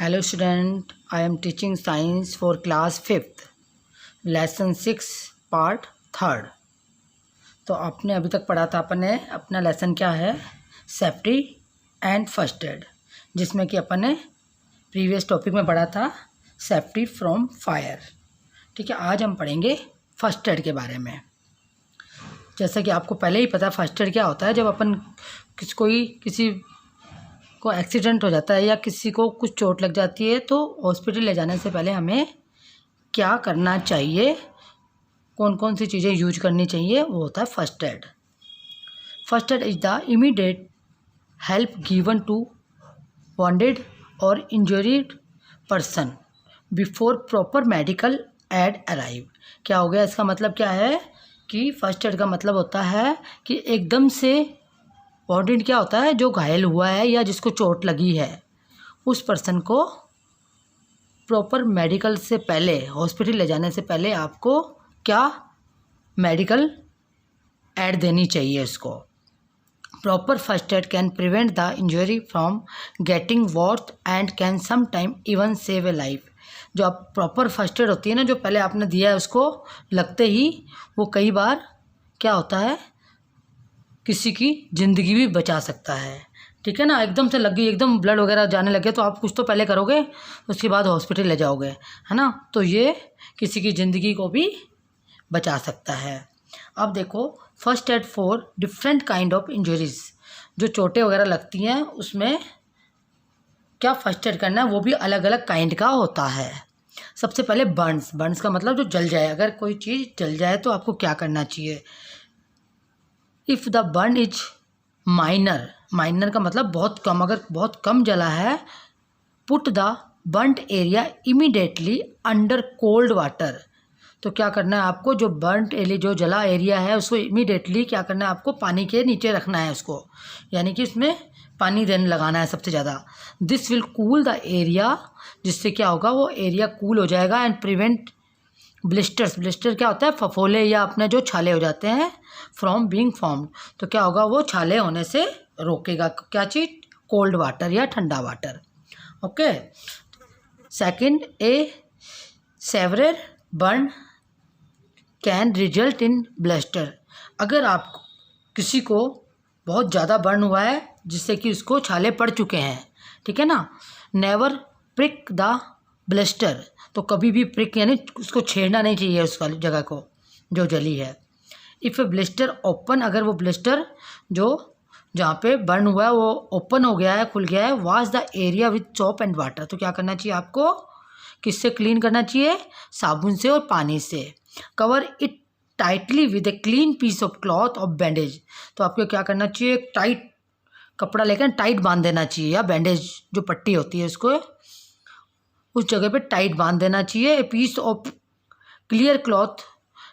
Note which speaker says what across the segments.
Speaker 1: Hello student, I am teaching science for class 5th, lesson 6 part 3rd। तो आपने अभी तक पढ़ा था अपने अपना लेसन क्या है, सेफ्टी एंड फर्स्ट एड, जिसमें कि अपन ने प्रीवियस टॉपिक में पढ़ा था सेफ्टी फ्रॉम फायर। ठीक है, आज हम पढ़ेंगे फर्स्ट एड के बारे में। जैसा कि आपको पहले ही पता है फर्स्ट एड क्या होता है। जब अपन किसी को एक्सीडेंट हो जाता है या किसी को कुछ चोट लग जाती है तो हॉस्पिटल ले जाने से पहले हमें क्या करना चाहिए, कौन कौन सी चीज़ें यूज करनी चाहिए, वो होता है first aid. First aid is the immediate help given to wounded और injured person before proper medical aid arrive. क्या हो गया, इसका मतलब क्या है कि फर्स्ट एड का मतलब होता है कि एकदम से वॉन्डेड क्या होता है, जो घायल हुआ है या जिसको चोट लगी है उस पर्सन को प्रॉपर मेडिकल से पहले, हॉस्पिटल ले जाने से पहले आपको क्या मेडिकल एड देनी चाहिए उसको। Proper first aid can prevent the injury from getting worth and can some time even save a life. जो आप प्रॉपर फर्स्ट एड होती है ना, जो पहले आपने दिया है उसको लगते ही वो कई बार क्या होता है, किसी की ज़िंदगी भी बचा सकता है। ठीक है ना, एकदम से लग गई, एकदम ब्लड वगैरह जाने लगे तो आप कुछ तो पहले करोगे, उसके बाद हॉस्पिटल ले जाओगे, है ना। तो ये किसी की ज़िंदगी को भी बचा सकता है। अब देखो, first aid for different kind of injuries, जो चोटें वगैरह लगती हैं उसमें क्या फर्स्ट एड करना है, वो भी अलग अलग काइंड का होता है। सबसे पहले बर्न्स का मतलब जो जल जाए, अगर कोई चीज़ जल जाए तो आपको क्या करना चाहिए। If the burn is minor का मतलब बहुत कम, अगर बहुत कम जला है, put the burned area immediately under cold water. तो क्या करना है आपको, जो बर्न्ड एरिया, जो जला एरिया है उसको इमीडिएटली क्या करना है आपको, पानी के नीचे रखना है उसको, यानी कि उसमें पानी देने लगाना है सबसे ज़्यादा। This will cool the area, जिससे क्या होगा, वो एरिया कूल हो जाएगा एंड प्रिवेंट ब्लिस्टर क्या होता है, फफोले या अपने जो छाले हो जाते हैं, फ्रॉम बीइंग फॉर्म्ड। तो क्या होगा, वो छाले होने से रोकेगा क्या चीज़, कोल्ड वाटर या ठंडा water. Okay. Second, a severer burn can result in blister. अगर आप किसी को बहुत ज़्यादा बर्न हुआ है जिससे कि उसको छाले पड़ चुके हैं, ठीक है ना, नेवर प्रिक द ब्लिस्टर। तो कभी भी प्रिक यानी उसको छेड़ना नहीं चाहिए उसका जगह को जो जली है। इफ़ ए ब्लिस्टर ओपन, अगर वो ब्लिस्टर जो जहाँ पे बर्न हुआ है वो ओपन हो गया है, खुल गया है, wash the area with soap and water. तो क्या करना चाहिए आपको, किससे क्लीन करना चाहिए, साबुन से और पानी से। Cover it tightly with a clean piece of cloth और बैंडेज। तो आपको क्या करना चाहिए, टाइट कपड़ा लेकर टाइट बांध देना चाहिए, या बैंडेज जो पट्टी होती है उसको उस जगह पे टाइट बांध देना चाहिए। A piece of clear cloth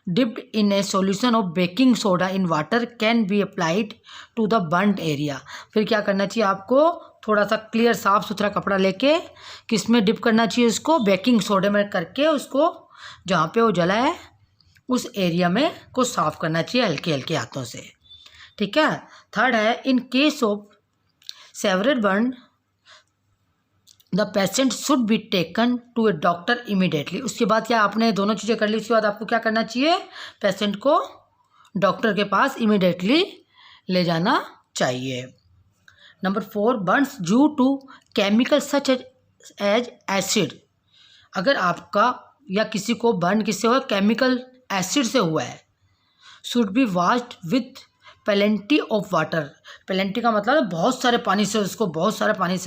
Speaker 1: dipped in a solution of baking soda in water can be applied to the burned area. फिर क्या करना चाहिए आपको, थोड़ा सा क्लियर साफ़ सुथरा कपड़ा लेके किस में डिप करना चाहिए उसको, बेकिंग सोडे में करके उसको जहाँ पे वो जला है उस एरिया में को साफ़ करना चाहिए हल्के हल्के हाथों से। ठीक है। थर्ड है, in case of severer burn the patient should be taken to a doctor immediately. उसके बाद क्या, आपने दोनों चीज़ें कर ली, उसके बाद आपको क्या करना चाहिए, पेशेंट को डॉक्टर के पास इमीडिएटली ले जाना चाहिए। Number 4, burns due to chemical such as acid. अगर आपका या किसी को बर्न किससे हुआ, केमिकल एसिड से हुआ है, should be washed with plenty of water. Plenty का मतलब है बहुत सारे पानी से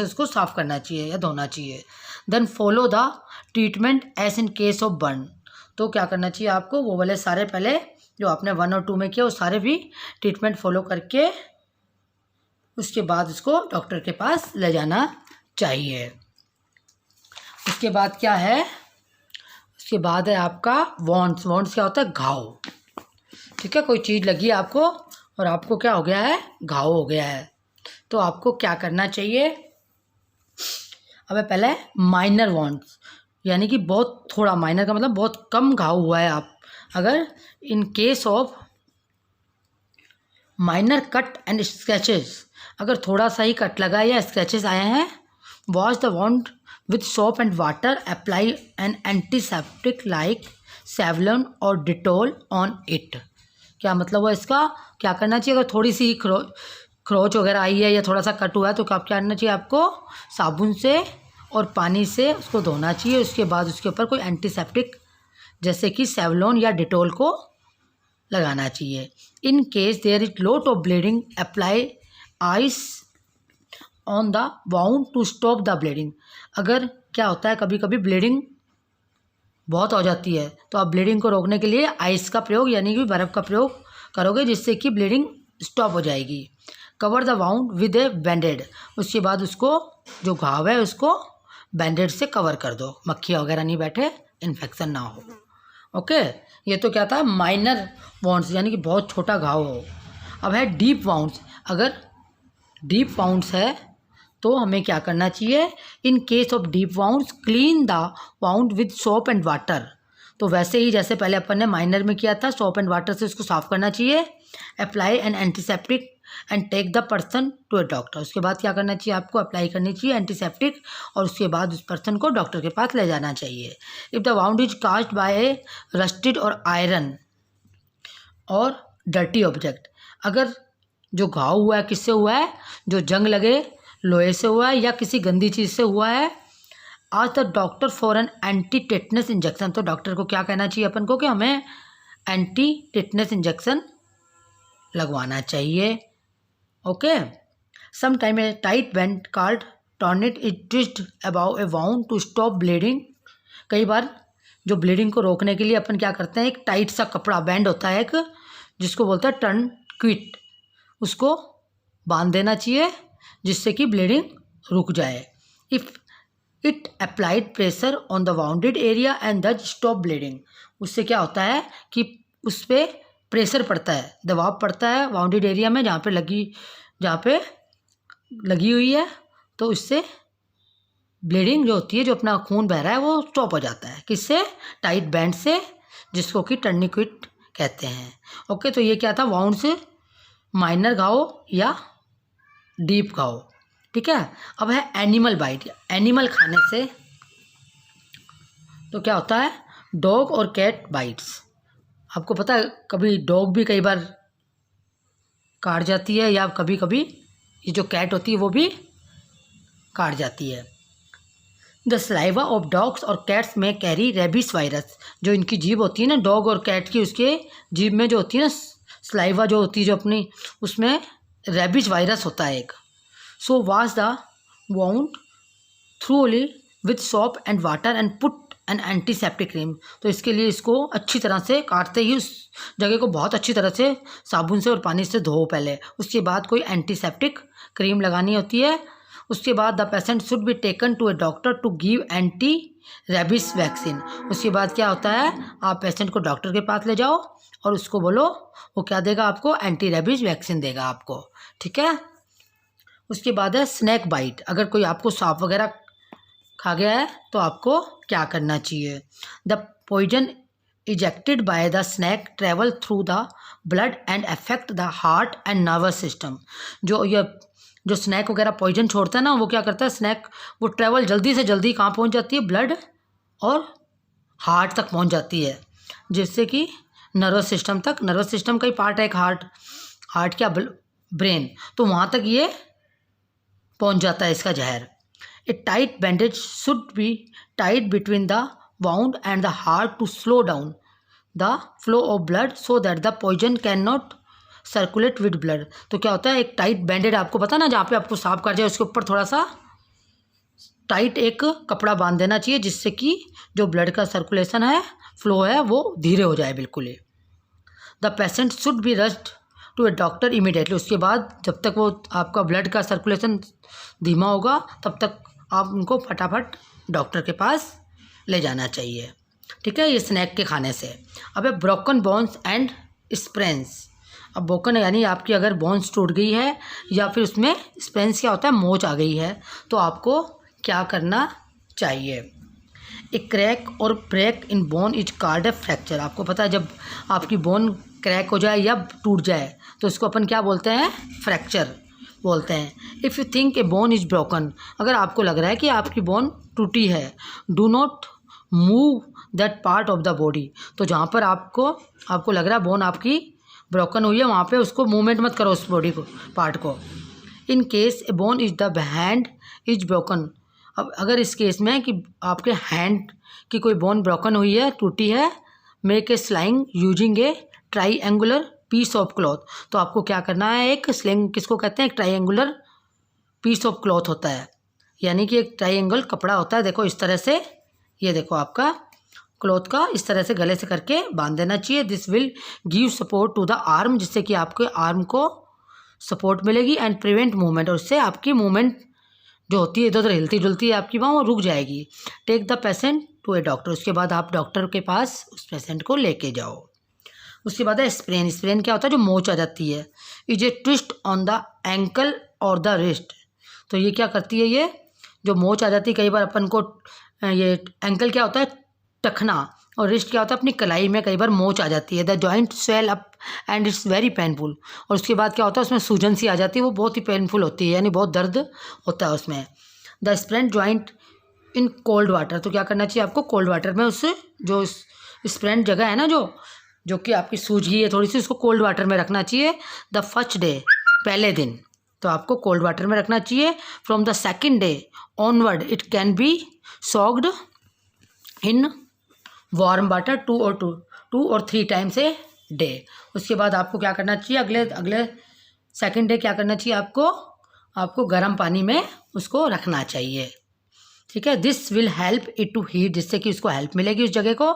Speaker 1: उसको साफ़ करना चाहिए या धोना चाहिए। Then follow the treatment as in case of burn. तो क्या करना चाहिए आपको, वो वाले सारे पहले जो आपने 1 और 2 में किया वो सारे भी ट्रीटमेंट फॉलो करके उसके बाद उसको डॉक्टर के पास ले जाना चाहिए। उसके बाद क्या है, उसके बाद है आपका वॉन्ड्स क्या होता है, घाव। ठीक है, कोई चीज़ लगी आपको और आपको क्या हो गया है, घाव हो गया है, तो आपको क्या करना चाहिए। अब पहले माइनर वॉन्ड्स, यानी कि बहुत थोड़ा, माइनर का मतलब बहुत कम घाव हुआ है, आप अगर इन case of minor cut and scratches, अगर थोड़ा सा ही कट लगा या स्क्रैचेस आए हैं, wash the wound with soap and water apply an antiseptic like Savlon और डिटोल ऑन इट। क्या मतलब हुआ इसका? क्या करना चाहिए? अगर थोड़ी सी खरोच वगैरह आई है या थोड़ा सा कट हुआ है तो क्या करना चाहिए आपको? साबुन से और पानी से उसको धोना चाहिए। उसके बाद उसके ऊपर कोई एंटीसेप्टिक जैसे कि सेवलॉन या डिटोल को लगाना चाहिए। In case there is lot of bleeding apply ice on the wound to stop the bleeding. अगर क्या होता है कभी कभी ब्लीडिंग बहुत हो जाती है तो आप ब्लीडिंग को रोकने के लिए आइस का प्रयोग यानी कि बर्फ़ का प्रयोग करोगे जिससे कि ब्लीडिंग स्टॉप हो जाएगी। कवर द वाउंड विद ए बैंडेड। उसके बाद उसको जो घाव है उसको बैंडेड से कवर कर दो, मक्खियाँ वगैरह नहीं बैठे, इन्फेक्शन ना हो। ओके, ये तो क्या था? माइनर वाउंड्स यानी कि बहुत छोटा घाव हो। अब है डीप वाउंड्स। अगर डीप वाउंड्स है तो हमें क्या करना चाहिए? In case of deep wounds clean the wound with soap and water. तो वैसे ही जैसे पहले अपन ने माइनर में किया था, सोप एंड वाटर से उसको साफ़ करना चाहिए। Apply an antiseptic and take the person to a doctor. उसके बाद क्या करना चाहिए? आपको अप्लाई करनी चाहिए एंटीसेप्टिक और उसके बाद उस पर्सन को डॉक्टर के पास ले जाना चाहिए। If the wound is caused bye A rusted और आयरन और डर्टी ऑब्जेक्ट। अगर जो घाव हुआ है किससे हुआ है? जो जंग लगे लोहे से हुआ है या किसी गंदी चीज़ से हुआ है। आज the doctor for an anti tetanus injection. तो डॉक्टर को क्या कहना चाहिए अपन को कि हमें एंटी टेटनस इंजेक्शन लगवाना चाहिए। Okay, some time a tight band called tourniquet is twisted about a wound to stop bleeding. कई बार जो ब्लीडिंग को रोकने के लिए अपन क्या करते हैं, एक टाइट सा कपड़ा बैंड होता है एक, जिसको बोलते हैं टर्न क्विट, उसको बांध देना चाहिए जिससे कि ब्लीडिंग रुक जाए। If it applied pressure on the bounded area and the stop bleeding. उससे क्या होता है कि उस पर प्रेशर पड़ता है, दबाव पड़ता है वाउंडेड एरिया में जहाँ पे लगी हुई है, तो इससे ब्लीडिंग जो होती है, जो अपना खून बह रहा है, वो स्टॉप हो जाता है। किससे? टाइट बैंड से, जिसको कि टर्निक्विट कहते हैं। ओके, तो ये क्या था? वाउंड से माइनर घाव या डीप घाव। ठीक है। अब है एनिमल बाइट। एनिमल खाने से तो क्या होता है? डॉग और कैट बाइट्स। आपको पता है कभी डॉग भी कई बार काट जाती है या कभी कभी ये जो कैट होती है वो भी काट जाती है। द सलाइवा ऑफ डॉग्स और कैट्स में कैरी रेबिस वायरस। जो इनकी जीभ होती है ना डॉग और कैट की, उसके जीभ में जो होती है ना सलाइवा जो होती है जो अपनी, उसमें रेबिस वायरस होता है एक। So wash the wound thoroughly with soap and water and put an antiseptic cream. तो इसके लिए इसको अच्छी तरह से काटते ही उस जगह को बहुत अच्छी तरह से साबुन से और पानी से धो पहले। उसके बाद कोई एंटीसेप्टिक क्रीम लगानी होती है। उसके बाद the patient should be taken to a doctor to give anti rabies vaccine. उसके बाद क्या होता है? आप पेशेंट को डॉक्टर के पास ले जाओ और उसको बोलो, वो क्या देगा आपको? एंटी रेबिस वैक्सीन देगा आपको। ठीक है। उसके बाद है स्नैक बाइट। अगर कोई आपको सांप वगैरह खा गया है तो आपको क्या करना चाहिए? The poison ejected by the snake travel through the blood and affect the heart and nervous system. जो स्नैक वगैरह पॉइजन छोड़ता है ना, वो क्या करता है? स्नैक वो ट्रेवल जल्दी से जल्दी कहाँ पहुँच जाती है? ब्लड और हार्ट तक पहुँच जाती है, जिससे कि नर्वस सिस्टम तक। नर्वस सिस्टम का ही पार्ट है एक हार्ट क्या ब्रेन, तो वहाँ तक ये पहुँच जाता है इसका जहर। A tight bandage should be tight between the wound and the heart to slow down the flow of blood so that the poison can not circulate with blood. तो क्या होता है? एक टाइट बैंडेड, आपको पता ना, जहाँ पे आपको सांप काट जाए उसके ऊपर थोड़ा सा टाइट एक कपड़ा बांध देना चाहिए, जिससे कि जो ब्लड का सर्कुलेशन है, फ्लो है, वो धीरे हो जाए बिल्कुल ही। The patient should be rushed to a doctor immediately. उसके बाद जब तक वो आपका ब्लड का सर्कुलेशन धीमा होगा तब तक आप उनको फटाफट डॉक्टर के पास ले जाना चाहिए। ठीक है, ये स्नैक के खाने से। अब है ब्रोकन बोन्स एंड स्प्रेन्स। अब ब्रोकन यानी आपकी अगर बोन्स टूट गई है या फिर उसमें स्प्रेन्स क्या होता है? मोच आ गई है, तो आपको क्या करना चाहिए? A crack or break in bone is called a fracture. आपको पता है जब आपकी बोन क्रैक हो जाए या टूट जाए तो इसको अपन क्या बोलते हैं? फ्रैक्चर बोलते हैं। If you think A bone is broken. अगर आपको लग रहा है कि आपकी बोन टूटी है, do not move that part of the body. तो जहाँ पर आपको लग रहा है बोन आपकी ब्रोकन हुई है, वहाँ पे उसको मूवमेंट मत करो उस बॉडी को, पार्ट को। In case A bone is the hand is broken. अब अगर इस केस में कि आपके हैंड की कोई बोन ब्रोकन हुई है, टूटी है, make a sling using a triangular piece of cloth. तो आपको क्या करना है, एक स्लिंग किसको कहते हैं, एक ट्राईएंगुलर पीस ऑफ क्लॉथ होता है, यानी कि एक ट्राईएंगल कपड़ा होता है। देखो इस तरह से, ये देखो आपका क्लॉथ का इस तरह से गले से करके बांध देना चाहिए। This will give support to the arm, जिससे कि आपके आर्म को सपोर्ट मिलेगी, एंड प्रिवेंट मूवमेंट, और उससे आपकी मूवमेंट जो होती है इधर उधर हिलती डुलती है आपकी बाँह, वो रुक जाएगी। Take the patient to a doctor, उसके बाद आप डॉक्टर के पास उस पेशेंट को लेके जाओ। उसके बाद है स्प्रेन। स्प्रेन क्या होता है, जो मोच आ जाती है। Is a twist on the ankle और द रिस्ट। तो ये क्या करती है, ये जो मोच आ जाती है, कई बार अपन को ये एंकल क्या होता है, टखना, और रिस्ट क्या होता है, अपनी कलाई में कई बार मोच आ जाती है। The joint swell up and it's very painful. और उसके बाद क्या होता है, उसमें सूजन सी आ जाती है, वो बहुत ही पेनफुल होती है, यानी बहुत दर्द होता है उसमें। The sprain joint in cold water. तो क्या करना चाहिए आपको, कोल्ड वाटर में उससे जो स्प्रेन जगह है ना, जो कि आपकी सूज गई है थोड़ी सी, उसको कोल्ड वाटर में रखना चाहिए। द फर्स्ट डे, पहले दिन तो आपको कोल्ड वाटर में रखना चाहिए। From the second day onward it can be socked in warm water 2 और 3 टाइम्स ए डे। उसके बाद आपको क्या करना चाहिए, अगले सेकेंड डे क्या करना चाहिए आपको गर्म पानी में उसको रखना चाहिए। ठीक है, this will help it to heat, जिससे कि उसको हेल्प मिलेगी उस जगह को।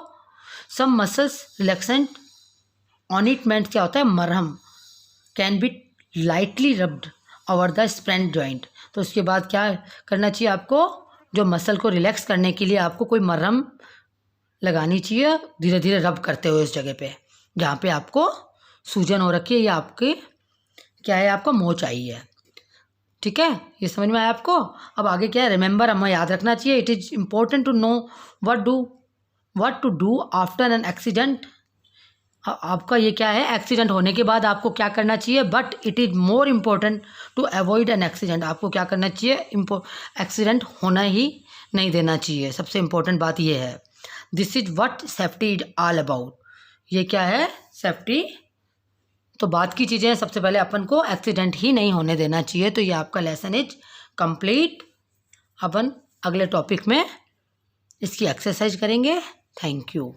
Speaker 1: सम मसल्स रिलैक्सेंट ऑनिटमेंट क्या होता है, मरहम, can be lightly rubbed over the sprain joint. तो उसके बाद क्या करना चाहिए आपको, जो मसल को रिलैक्स करने के लिए आपको कोई मरहम लगानी चाहिए, धीरे धीरे रब करते हुए उस जगह पे जहाँ पे आपको सूजन हो रखी है या आपके क्या है, आपको मोच आई है। ठीक है, ये समझ में आया आपको। अब आगे क्या है, रिमेंबर, हमें याद रखना चाहिए, it is important to know what to do after an accident. आपका ये क्या है, एक्सीडेंट होने के बाद आपको क्या करना चाहिए, but it is more important to avoid an accident. आपको क्या करना चाहिए, एक्सीडेंट होना ही नहीं देना चाहिए, सबसे इम्पोर्टेंट बात ये है। This is what safety is all about. ये क्या है, सेफ्टी तो बात की चीज़ें हैं। सबसे पहले अपन को एक्सीडेंट ही नहीं होने देना चाहिए। तो ये आपका लेसन इज कंप्लीट। अपन अगले टॉपिक में इसकी एक्सरसाइज करेंगे। Thank you.